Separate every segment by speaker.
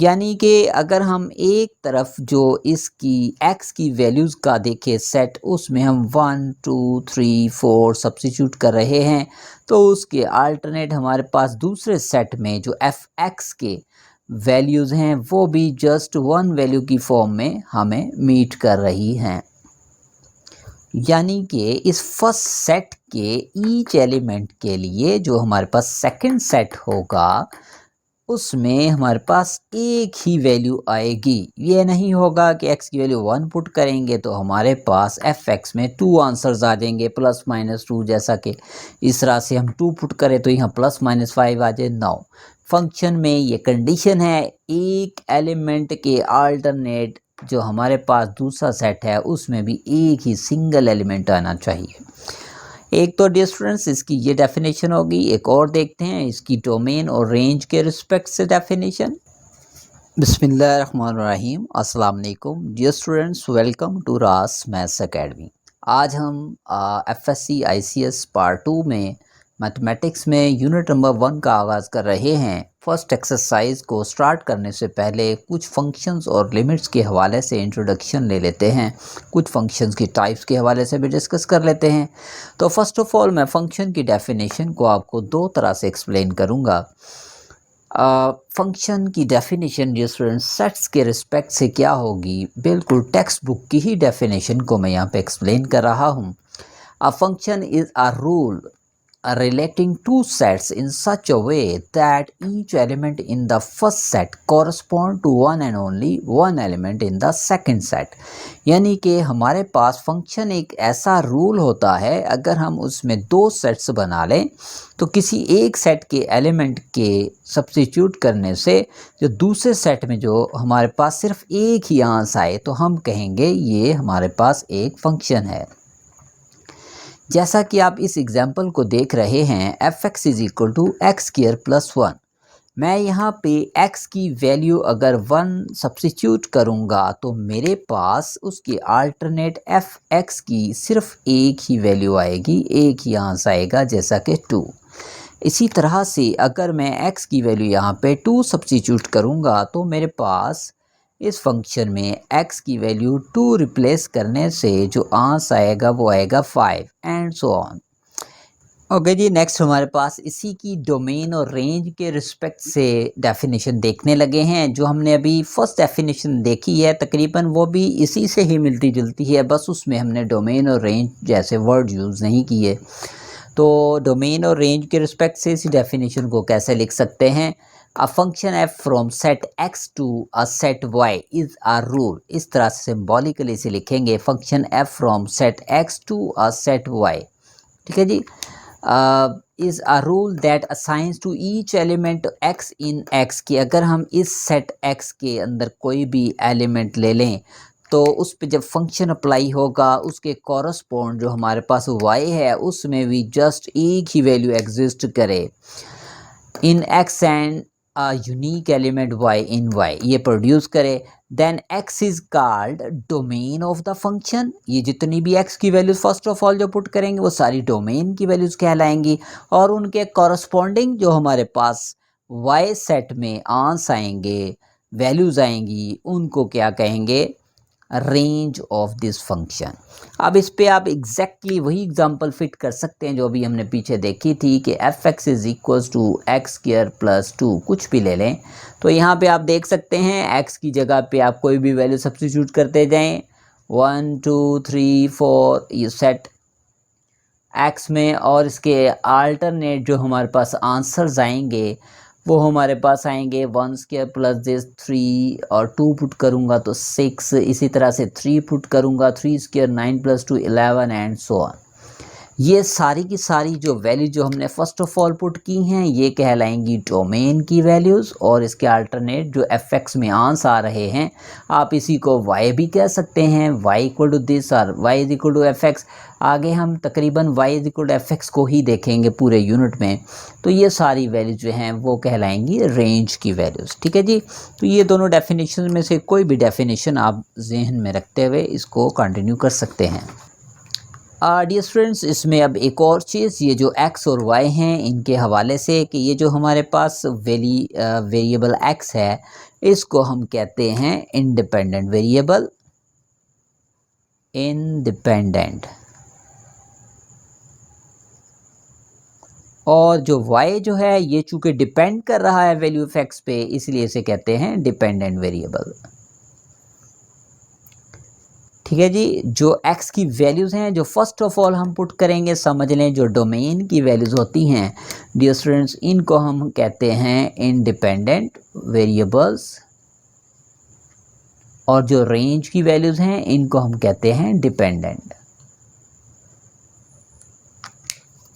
Speaker 1: यानी कि अगर हम एक तरफ जो इसकी x की वैल्यूज़ का देखें सेट, उसमें हम 1 2 3 4 सब्स्टिट्यूट कर रहे हैं, तो उसके अल्टरनेट हमारे पास दूसरे सेट में जो f(x) के वैल्यूज़ हैं वो भी जस्ट वन वैल्यू की फॉर्म में हमें मीट कर रही हैं। यानी कि इस फर्स्ट सेट के ईच एलिमेंट के लिए जो हमारे पास सेकंड सेट होगा उसमें हमारे पास एक ही वैल्यू आएगी। ये नहीं होगा कि x की वैल्यू 1 पुट करेंगे तो हमारे पास f(x) में 2 आंसर्स आ जाएंगे प्लस माइनस 2, जैसा कि इस तरह से हम 2 पुट करें तो यहाँ प्लस माइनस 5 आ जाए। नो, फंक्शन में ये कंडीशन है एक एलिमेंट के अल्टरनेट जो हमारे पास दूसरा सेट है उसमें भी एक ही सिंगल एलिमेंट आना चाहिए। एक तो डिस्टेंस इसकी ये डेफिनेशन होगी, एक और देखते हैं इसकी डोमेन और रेंज के रिस्पेक्ट से डेफिनेशन। बिस्मिल्लाहिर्रहमानिर्रहीम, अस्सलाम वालेकुम डियर स्टूडेंट्स, वेलकम टू रास मैथ्स एकेडमी। आज हम एफएससी आईसीएस पार्ट 2 में मैथमेटिक्स में यूनिट नंबर 1 का आगाज़ कर रहे हैं। फर्स्ट एक्सरसाइज को स्टार्ट करने से पहले कुछ फंक्शंस और लिमिट्स के हवाले से इंट्रोडक्शन ले लेते हैं, कुछ फंक्शंस की टाइप्स के हवाले से भी डिस्कस कर लेते हैं। तो फर्स्ट ऑफ ऑल मैं फंक्शन की डेफिनेशन को आपको दो तरह से एक्सप्लेन करूँगा। फंक्शन की डेफिनेशन डियर स्टूडेंट्स सेट्स के रिस्पेक्ट से क्या होगी, बिल्कुल टेक्स्ट बुक की ही डेफिनेशन को मैं यहाँ पे एक्सप्लेन कर रहा हूँ। A function is a rule relating two sets in such a way that each element in the first set correspond to one and only one element in the second set। यानी कि हमारे पास function एक ऐसा rule होता है, अगर हम उसमें दो सेट्स बना लें तो किसी एक सेट के एलिमेंट के सब्स्टिट्यूट करने से जो दूसरे सेट में जो हमारे पास सिर्फ एक ही आंसर आए तो हम कहेंगे ये हमारे पास एक फंक्शन है। जैसा कि आप इस एग्जाम्पल को देख रहे हैं f(x) is equal to x square plus 1। मैं यहाँ पे x की वैल्यू अगर 1 सब्स्टिट्यूट करूँगा तो मेरे पास उसके अल्टरनेट f(x) की सिर्फ एक ही वैल्यू आएगी, एक ही आंसर आएगा, जैसा कि 2। इसी तरह से अगर मैं x की वैल्यू यहाँ पे 2 सब्स्टिट्यूट करूँगा तो मेरे पास इस फंक्शन में x की वैल्यू 2 रिप्लेस करने से जो आंसर आएगा वो आएगा 5 एंड सो ऑन। ओके जी, नेक्स्ट हमारे पास इसी की डोमेन और रेंज के रिस्पेक्ट से डेफिनेशन देखने लगे हैं। जो हमने अभी फर्स्ट डेफिनेशन देखी है तकरीबन वो भी इसी से ही मिलती जुलती है, बस उसमें हमने डोमेन और रेंज जैसे वर्ड यूज़ नहीं किए। तो डोमेन और रेंज के रिस्पेक्ट से इसी डेफिनेशन को कैसे लिख सकते हैं, a function f from set x to a set y is a rule. इस तरह से सिम्बॉलिकली से लिखेंगे function f from set x to a set y। ठीक है जी। Is a rule that assigns to each element x in x, कि अगर हम इस सेट x के अंदर कोई भी एलिमेंट ले लें तो उस पे जब फंक्शन अप्लाई होगा उसके कॉरस्पॉन्ड जो हमारे पास y है उसमें भी जस्ट एक ही वैल्यू एग्जिस्ट करे in x and unique element y in y, ये प्रोड्यूस करे, then x is called domain of the function. ये जितनी भी x की वैल्यूज फर्स्ट ऑफ ऑल जो पुट करेंगे वो सारी डोमेन की वैल्यूज कहलाएंगी, और उनके कॉरस्पॉन्डिंग जो हमारे पास y सेट में आंसर आएंगे, वैल्यूज आएंगी, उनको क्या कहेंगे, रेंज ऑफ दिस फंक्शन। अब इस पे आप एग्जैक्टली वही एग्जांपल फिट कर सकते हैं जो अभी हमने पीछे देखी थी कि f(x) is equals to x square plus 2, कुछ भी ले लें। तो यहाँ पे आप देख सकते हैं x की जगह पे आप कोई भी वैल्यू सब्स्टिट्यूट करते जाएं, 1 2 3 4 ये सेट x में, और इसके अल्टरनेट जो हमारे पास आंसर्स आएंगे वो हमारे पास आएंगे 1 स्क्वायर प्लस दिस 3, और 2 पुट करूँगा तो 6, इसी तरह से 3 पुट करूँगा 3 square 9 plus 2 11 and so on. ये सारी की सारी जो वैल्यू जो हमने फर्स्ट ऑफ ऑल पुट की हैं ये कहलाएंगी डोमेन की वैल्यूज़, और इसके अल्टरनेट जो f(x) में आंसर आ रहे हैं आप इसी को y भी कह सकते हैं, y इक्वल टू दिस और y is equal to f(x). आगे हम तकरीबन y is equal to f(x) को ही देखेंगे पूरे यूनिट में। तो ये सारी वैल्यूज जो हैं वो कहलाएंगी रेंज की वैल्यूज़। ठीक है जी। तो ये दोनों डेफिनेशन में से कोई भी डेफिनेशन आप जहन में रखते हुए इसको कंटिन्यू कर सकते हैं। डियर स्टूडेंट्स, इसमें अब एक और चीज़, ये जो x और y हैं इनके हवाले से, कि ये जो हमारे पास वेरिएबल x है इसको हम कहते हैं इंडिपेंडेंट वेरिएबल, इंडिपेंडेंट। और जो y जो है ये चूंकि डिपेंड कर रहा है वैल्यू ऑफ x पे, इसलिए इसे कहते हैं डिपेंडेंट वेरिएबल। ठीक है जी। जो x की वैल्यूज़ हैं, जो फर्स्ट ऑफ ऑल हम पुट करेंगे, समझ लें जो डोमेन की वैल्यूज़ होती हैं डियर स्टूडेंट्स, इनको हम कहते हैं इंडिपेंडेंट वेरिएबल्स, और जो रेंज की वैल्यूज़ हैं इनको हम कहते हैं डिपेंडेंट।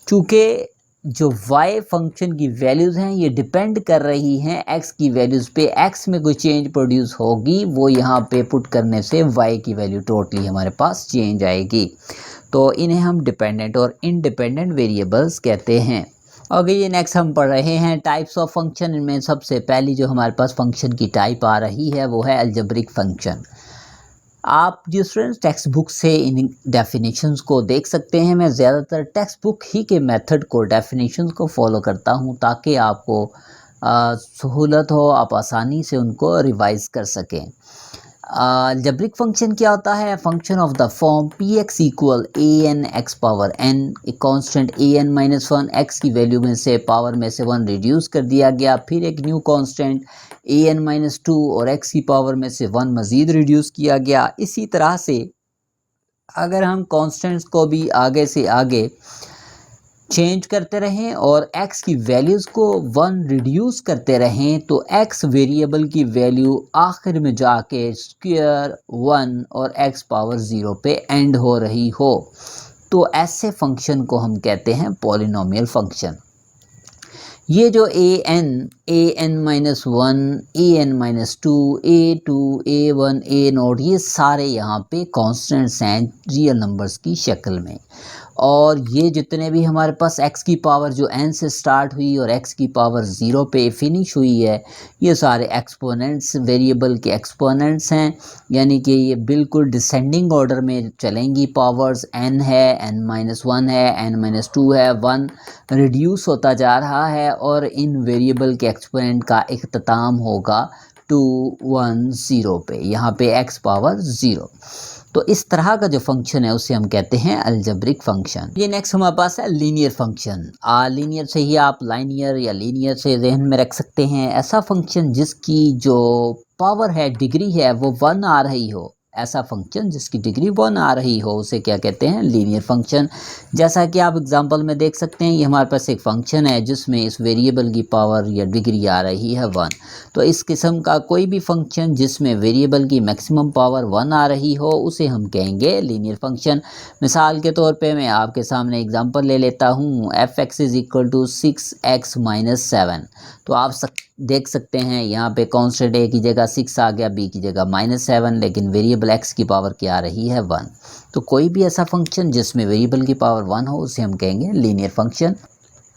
Speaker 1: चूँकि जो y फंक्शन की वैल्यूज़ हैं ये डिपेंड कर रही हैं x की वैल्यूज़ पे, x में कोई चेंज प्रोड्यूस होगी वो यहाँ पे पुट करने से y की वैल्यू टोटली हमारे पास चेंज आएगी। तो इन्हें हम डिपेंडेंट और इंडिपेंडेंट वेरिएबल्स कहते हैं। ओके ये नेक्स्ट हम पढ़ रहे हैं टाइप्स ऑफ फंक्शन। इनमें सबसे पहली जो हमारे पास फंक्शन की टाइप आ रही है वो है अलजेब्रिक फंक्शन। आप जो स्टूडेंट्स टेक्स्ट बुक से इन डेफिनेशंस को देख सकते हैं। मैं ज़्यादातर टेक्स्ट बुक ही के मेथड को, डेफिनेशंस को फॉलो करता हूं ताकि आपको सहूलत हो, आप आसानी से उनको रिवाइज कर सकें। अलजेब्रिक फंक्शन क्या होता है? Function of the form P x equal a n x power n, एक constant a n minus one, x की वैल्यू में से पावर में से वन रिड्यूस कर दिया गया, फिर एक new constant a n minus two और एक्स की पावर में से वन मज़ीद रिड्यूस किया गया। इसी तरह से अगर हम कॉन्स्टेंट्स को भी आगे से आगे चेंज करते रहें और x की वैल्यूज़ को वन रिड्यूस करते रहें तो x वेरिएबल की वैल्यू आखिर में जाके स्क्वायर वन और x पावर ज़ीरो पे एंड हो रही हो, तो ऐसे फंक्शन को हम कहते हैं पॉलिनोमियल फंक्शन। ये जो ए एन माइनस वन, ए एन माइनस टू, ए वन, ए नोट, ये सारे यहाँ पे कॉन्स्टेंट्स हैं रियल नंबर्स की शक्ल में। और ये जितने भी हमारे पास x की पावर जो n से स्टार्ट हुई और x की पावर ज़ीरो पे फिनिश हुई है, ये सारे एक्सपोनेंट्स, वेरिएबल के एक्सपोनेंट्स हैं, यानी कि ये बिल्कुल डिसेंडिंग ऑर्डर में चलेंगी। पावर्स n है, n माइनस वन है, n माइनस टू है, वन रिड्यूस होता जा रहा है और इन वेरिएबल के एक्सपोनेंट का इख्तिताम होगा 2 1 0 पे, यहाँ पे x पावर ज़ीरो। तो इस तरह का जो फंक्शन है उसे हम कहते हैं अलजेब्रिक फंक्शन। ये नेक्स्ट हमारे पास है लीनियर फंक्शन। लीनियर से ही आप लाइनियर या लीनियर से जहन में रख सकते हैं। ऐसा फंक्शन जिसकी जो पावर है, डिग्री है, वो वन आ रही हो, ऐसा फंक्शन जिसकी डिग्री वन आ रही हो उसे क्या कहते हैं? Linear function. जैसा कि आप एग्जांपल में देख सकते हैं, ये हमारे पास एक फंक्शन है जिसमें इस वेरिएबल की पावर या डिग्री आ रही है वन। तो इस किस्म का कोई भी फंक्शन जिसमें वेरिएबल की मैक्सिमम पावर वन आ रही हो उसे हम कहेंगे लीनियर फंक्शन। मिसाल के तौर पे मैं आपके सामने एग्जांपल ले लेता हूँ, f x is equal to 6x minus 7। तो आप देख सकते हैं यहाँ पे कॉन्स्टेंट ए की जगह 6 आ गया, बी की जगह माइनस 7, लेकिन वेरिएबल एक्स की पावर क्या आ रही है? वन। तो कोई भी ऐसा फंक्शन जिसमें वेरिएबल की पावर वन हो उसे हम कहेंगे लीनियर फंक्शन।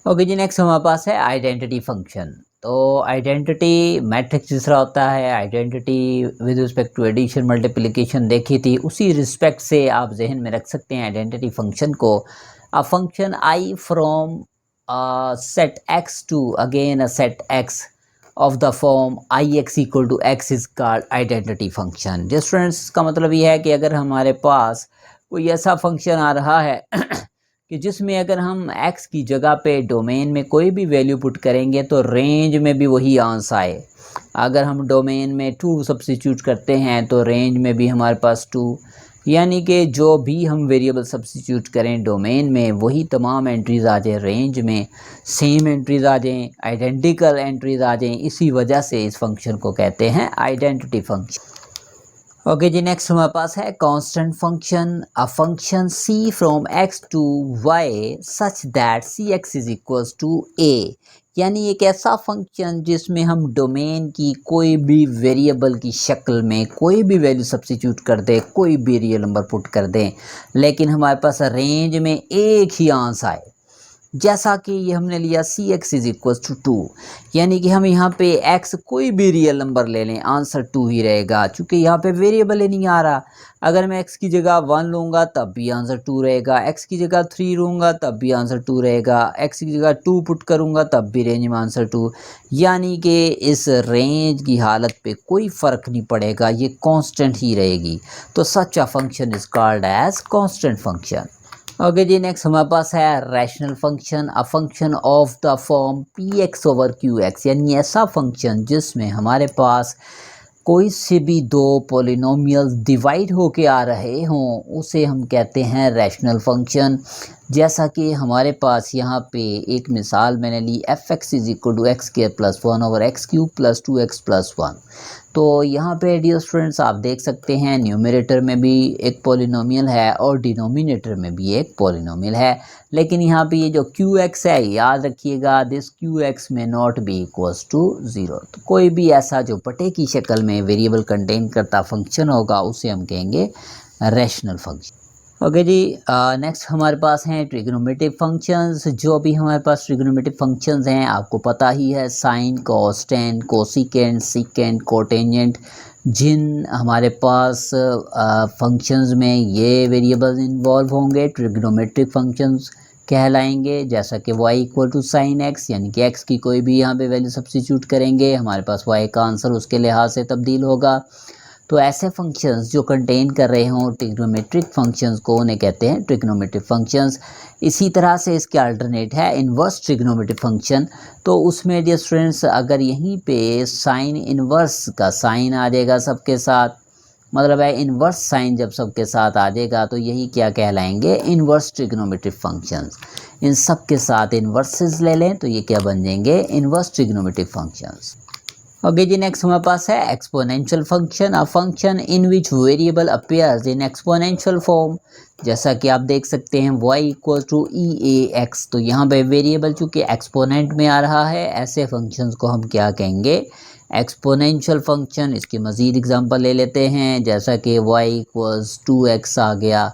Speaker 1: ओके जी, नेक्स्ट हमारे पास है आइडेंटिटी फंक्शन। तो आइडेंटिटी मैट्रिक्स जिस तरह होता है, identity with respect to addition multiplication देखी थी, उसी रिस्पेक्ट से आप जहन में रख सकते हैं आइडेंटिटी फंक्शन को। A function i from set x to again a set x of the form i x equal to x is called identity function. जो स्टूडेंट्स, इसका मतलब ये है कि अगर हमारे पास कोई ऐसा फंक्शन आ रहा है कि जिसमें अगर हम x की जगह पे डोमेन में कोई भी वैल्यू पुट करेंगे तो रेंज में भी वही आंसर आए। अगर हम डोमेन में 2 सब्स्टिट्यूट करते हैं तो रेंज में भी हमारे पास 2, यानी कि जो भी हम वेरिएबल सब्स्टिट्यूट करें डोमेन में वही तमाम एंट्रीज़ आ जाएँ रेंज में, सेम एंट्रीज़ आ जाएँ, आइडेंटिकल एंट्रीज़ आ जाएँ। इसी वजह से इस फंक्शन को कहते हैं आइडेंटिटी फंक्शन। ओके जी, नेक्स्ट हमारे पास है constant function. A function c from x to y such that c x is equals to a, यानी एक ऐसा फंक्शन जिसमें हम डोमेन की कोई भी वेरिएबल की शक्ल में कोई भी वैल्यू सब्स्टिट्यूट कर दें, कोई भी रियल नंबर पुट कर दें, लेकिन हमारे पास रेंज में एक ही आंसर आए। जैसा कि ये हमने लिया सी एक्स इज इक्वल टू 2, यानी कि हम यहाँ पे एक्स कोई भी रियल नंबर ले लें आंसर 2 ही रहेगा, क्योंकि यहाँ पे वेरिएबल ही नहीं आ रहा। अगर मैं एक्स की जगह 1 लूँगा तब भी आंसर 2 रहेगा, एक्स की जगह 3 लूँगा तब भी आंसर 2 रहेगा, एक्स की जगह 2 पुट करूँगा तब भी रेंज में आंसर 2, यानी कि इस रेंज की हालत पे कोई फ़र्क नहीं पड़ेगा, ये कांस्टेंट ही रहेगी। तो such a function is called as constant function. Okay जी, नेक्स्ट हमारे पास है rational function, a function of the form P x over Q x, यानी ऐसा फंक्शन जिसमें हमारे पास कोई से भी दो पोलिनोमियल्स डिवाइड होके आ रहे हों, उसे हम कहते हैं रैशनल फंक्शन। जैसा कि हमारे पास यहाँ पे एक मिसाल मैंने ली, f x is equal to x square plus 1 over x cube plus 2x plus 1। तो यहाँ पे डियर स्टूडेंट्स आप देख सकते हैं न्यूमरेटर में भी एक पॉलिनोमियल है और डिनोमिनेटर में भी एक पॉलिनोमियल है, लेकिन यहाँ पे ये जो क्यू एक्स है, याद रखिएगा दिस क्यू एक्स में नॉट बी इक्वल्स टू 0। तो कोई भी ऐसा जो पटे की शक्ल में वेरिएबल कंटेन करता फंक्शन होगा उसे हम कहेंगे रैशनल फंक्शन। ओके जी, नेक्स्ट हमारे पास हैं ट्रिग्नोमेट्रिक फंक्शंस। जो भी हमारे पास ट्रिग्नोमेट्रिक फंक्शंस हैं आपको पता ही है, sine, cos, tan, cosecant, secant, cotangent. जिन हमारे पास फंक्शंस में ये वेरिएबल्स इन्वॉल्व होंगे ट्रिग्नोमेट्रिक फंक्शंस कहलाएंगे। जैसा कि y equal to sine x, यानी कि x की कोई भी यहाँ पे वैल्यू सब्स्टिट्यूट करेंगे, हमारे पास y का आंसर उसके लिहाज से तब्दील होगा। तो ऐसे फंक्शंस जो कंटेन कर रहे हों ट्रिग्नोमेट्रिक फंक्शंस को उन्हें कहते हैं ट्रिग्नोमेट्रिक फंक्शंस। इसी तरह से इसके अल्टरनेट है इन्वर्स ट्रिग्नोमेट्रिक फंक्शन। तो उसमें डियर स्टूडेंट्स अगर यहीं पे साइन इन्वर्स का साइन आ जाएगा सबके साथ, मतलब है इन्वर्स साइन जब सबके साथ आ जाएगा तो यही क्या कहलाएंगे, इन्वर्स ट्रिग्नोमेट्रिक फंक्शंस। इन सब के साथ इन्वर्सेस ले लें तो ये क्या बन जाएंगे, इन्वर्स ट्रिग्नोमेट्रिक फंक्शंस। ओके जी, नेक्स्ट हमारे पास है exponential function, a function in which variable appears in exponential form. जैसा कि आप देख सकते हैं y equal to e a x, तो यहाँ पे वेरिएबल चूँकि एक्सपोनेंट में आ रहा है, ऐसे फंक्शंस को हम क्या कहेंगे, एक्सपोनेंशियल फंक्शन। इसकी मज़ीद एग्जांपल ले लेते हैं, जैसा कि y इक्वल्स 2x आ गया,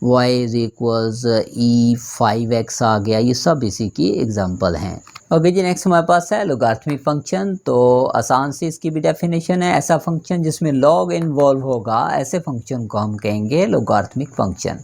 Speaker 1: y is equals E 5x आ गया, ये सब इसी की एग्जांपल हैं। ओके जी, नेक्स्ट हमारे पास है लोगार्थमिक फंक्शन। तो आसान से इसकी भी डेफिनेशन है, ऐसा फंक्शन जिसमें लॉग इन्वॉल्व होगा, ऐसे फंक्शन को हम कहेंगे लोगार्थमिक फंक्शन।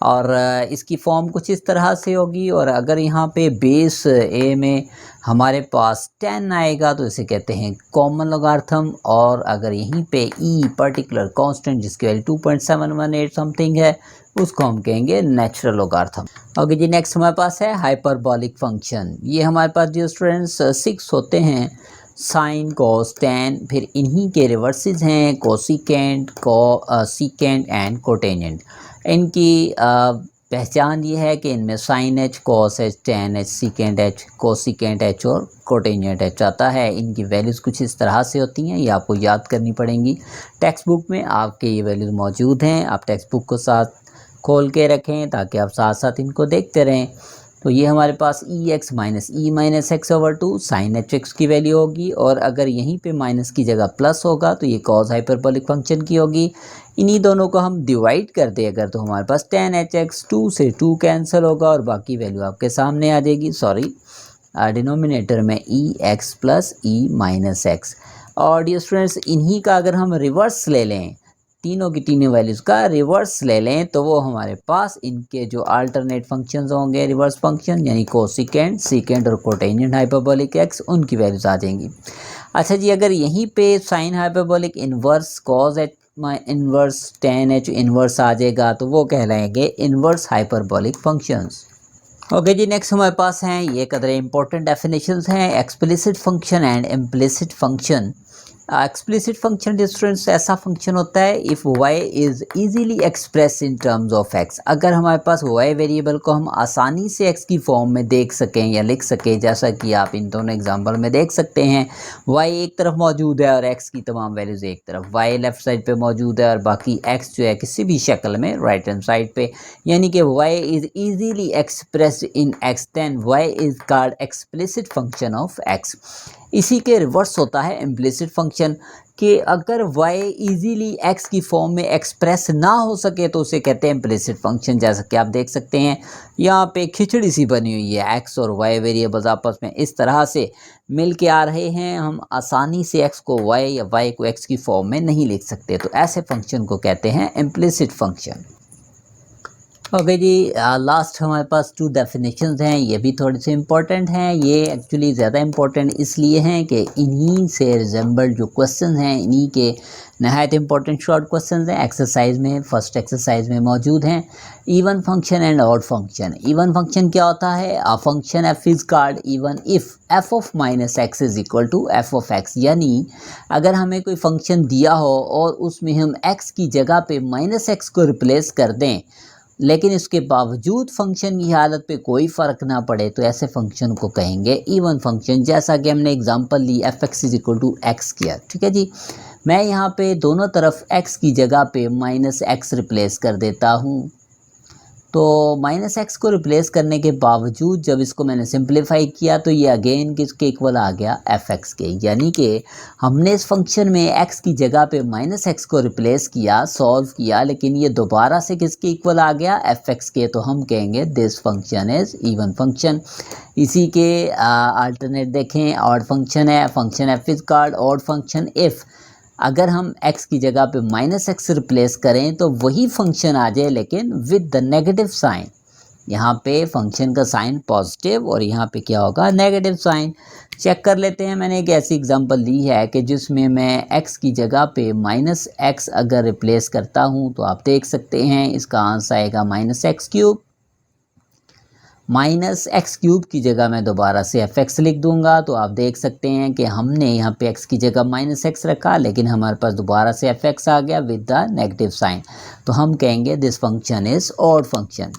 Speaker 1: और इसकी फॉर्म कुछ इस तरह से होगी, और अगर यहाँ पे बेस ए में हमारे पास 10 आएगा तो इसे कहते हैं कॉमन लोगार्थम, और अगर यहीं पे ई पर्टिकुलर कांस्टेंट जिसकी वैल्यू 2.718 समथिंग है उसको हम कहेंगे नेचुरल लोगार्थम। ओके जी, नेक्स्ट हमारे पास है हाइपरबॉलिक फंक्शन। ये हमारे पास जो स्टूडेंट्स 6 होते हैं, साइन, कॉस, टेन, फिर इन्हीं के रिवर्सेस हैं कोसिकेंट, सीकेंट एंड कोटेंजेंट। इनकी पहचान ये है कि इनमें sine h, cos h, tan h, secant h, cosecant h और कोटेंजेंट एच आता है। इनकी वैल्यूज़ कुछ इस तरह से होती हैं, ये आपको याद करनी पड़ेंगी। टेक्स्ट बुक में आपके ये वैल्यूज़ मौजूद हैं, आप टेक्स्ट बुक को साथ खोल के रखें ताकि आप साथ साथ इनको देखते रहें। तो ये हमारे पास e x minus x over 2 sine h x की वैल्यू होगी, और अगर यहीं पे माइनस की जगह प्लस होगा तो ये कॉस हाइपरबोलिक फंक्शन की होगी। इन्हीं दोनों को हम डिवाइड कर दें अगर, तो हमारे पास टेन एच एक्स, 2 से 2 कैंसिल होगा और बाकी वैल्यू आपके सामने आ जाएगी। सॉरी, डिनोमिनेटर में ई x plus E minus x. और डियर स्टूडेंट्स इन्हीं का अगर हम रिवर्स ले लें, तीनों की तीनों वैल्यूज़ का रिवर्स ले लें, तो वो हमारे पास इनके जो अल्टरनेट फंक्शंस होंगे रिवर्स फंक्शन, यानी कोसिकेंट, सीकेंट और कोटेंजेंट हाइपरबोलिक एक्स, उनकी वैल्यूज़ आ जाएंगी। अच्छा जी, अगर यहीं पे sine hyperbolic inverse cos h inverse tan h inverse आ जाएगा तो वो कहलाएंगे इन्वर्स हाइपरबोलिक फंक्शंस। ओके जी, नेक्स्ट हमारे पास हैं ये कदर इंपॉर्टेंट डेफिनेशंस हैं, explicit function and implicit function. Explicit function distance ऐसा फंक्शन होता है if y is easily express in terms of x। अगर हमारे पास y वेरिएबल को हम आसानी से x की फॉर्म में देख सकें या लिख सकें, जैसा कि आप इन दोनों एग्जांपल में देख सकते हैं, y एक तरफ मौजूद है और x की तमाम वैल्यूज़ एक तरफ, y लेफ़्ट साइड पे मौजूद है और बाकी x जो है किसी भी शक्ल में राइट हैंड साइड पे, यानी कि y is easily expressed in x, then y is called explicit function of x। इसी के रिवर्स होता है इम्प्लिसिट फंक्शन। कि अगर y इजीली x की फॉर्म में एक्सप्रेस ना हो सके तो उसे कहते हैं इम्प्लिसिट फंक्शन। जैसा कि आप देख सकते हैं यहाँ पे खिचड़ी सी बनी हुई है, x और y वेरिएबल्स आपस में इस तरह से मिल के आ रहे हैं, हम आसानी से x को y या y को x की फॉर्म में नहीं लिख सकते, तो ऐसे फंक्शन को कहते हैं इम्प्लिसिट फंक्शन। ओके जी, लास्ट हमारे पास 2 डेफिनेशंस हैं, ये भी थोड़े से इम्पोर्टेंट हैं। ये एक्चुअली ज़्यादा इम्पोर्टेंट इसलिए हैं कि इन्हीं से रिजेंबल्ड जो क्वेश्चन हैं, इन्हीं के नहायत इम्पोर्टेंट शॉर्ट क्वेश्चन हैं एक्सरसाइज में, फर्स्ट एक्सरसाइज में मौजूद हैं। Even function and odd function. Even function क्या होता है? A function f is called even if f of minus x is equal to f of x. यानी अगर हमें कोई फंक्शन दिया हो और उसमें हम एक्स की जगह पे माइनस एक्स को रिप्लेस कर दें, लेकिन इसके बावजूद फंक्शन की हालत पे कोई फ़र्क ना पड़े, तो ऐसे फंक्शन को कहेंगे इवन फंक्शन। जैसा कि हमने एग्जांपल ली f x is equal to x किया, ठीक है जी। मैं यहाँ पे दोनों तरफ एक्स की जगह पे माइनस एक्स रिप्लेस कर देता हूँ, तो माइनस एक्स को रिप्लेस करने के बावजूद जब इसको मैंने सिंप्लीफाई किया तो ये अगेन किसके इक्वल आ गया? एफ एक्स के। यानी कि हमने इस फंक्शन में एक्स की जगह पे माइनस एक्स को रिप्लेस किया, सॉल्व किया, लेकिन ये दोबारा से किसके इक्वल आ गया? एफ एक्स के। तो हम कहेंगे this function is even function. इसी के अल्टरनेट देखें, ऑड फंक्शन है, function f is called odd function if अगर हम x की जगह पे माइनस एक्स रिप्लेस करें तो वही फंक्शन आ जाए लेकिन विद द नेगेटिव साइन। यहाँ पे फंक्शन का साइन पॉजिटिव और यहाँ पे क्या होगा? Negative sign. चेक कर लेते हैं, मैंने एक ऐसी एग्जांपल ली है कि जिसमें मैं x की जगह पे माइनस एक्स अगर रिप्लेस करता हूँ तो आप देख सकते हैं इसका आंसर आएगा minus x cube. Minus x cube की जगह मैं दोबारा से एफ एक्स लिख दूंगा, तो आप देख सकते हैं कि हमने यहाँ पे एक्स की जगह माइनस एक्स रखा, लेकिन हमारे पास दोबारा से एफ एक्स आ गया विद द नेगेटिव साइन। तो हम कहेंगे this function is odd function.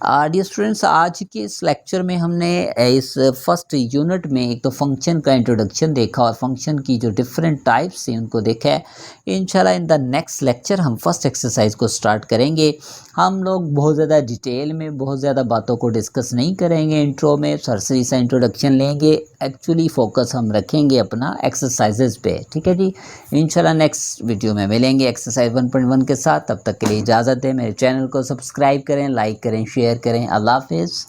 Speaker 1: Dear students, आज के इस लेक्चर में हमने इस फर्स्ट यूनिट में एक तो फंक्शन का इंट्रोडक्शन देखा और फंक्शन की जो डिफरेंट टाइप्स हैं उनको देखा है। इंशाल्लाह इन द नेक्स्ट लेक्चर हम फर्स्ट एक्सरसाइज को स्टार्ट करेंगे। हम लोग बहुत ज़्यादा डिटेल में बहुत ज़्यादा बातों को डिस्कस नहीं करेंगे, इंट्रो में सरसरी सा इंट्रोडक्शन लेंगे, एक्चुअली फोकस हम रखेंगे अपना एक्सरसाइजेज पे, ठीक है जी। इंशाल्लाह नेक्स्ट वीडियो में मिलेंगे एक्सरसाइज 1.1 के साथ। तब तक के लिए इजाज़त है। मेरे चैनल को सब्सक्राइब करें, लाइक करें, शेयर करें। अल्लाह हाफिज़।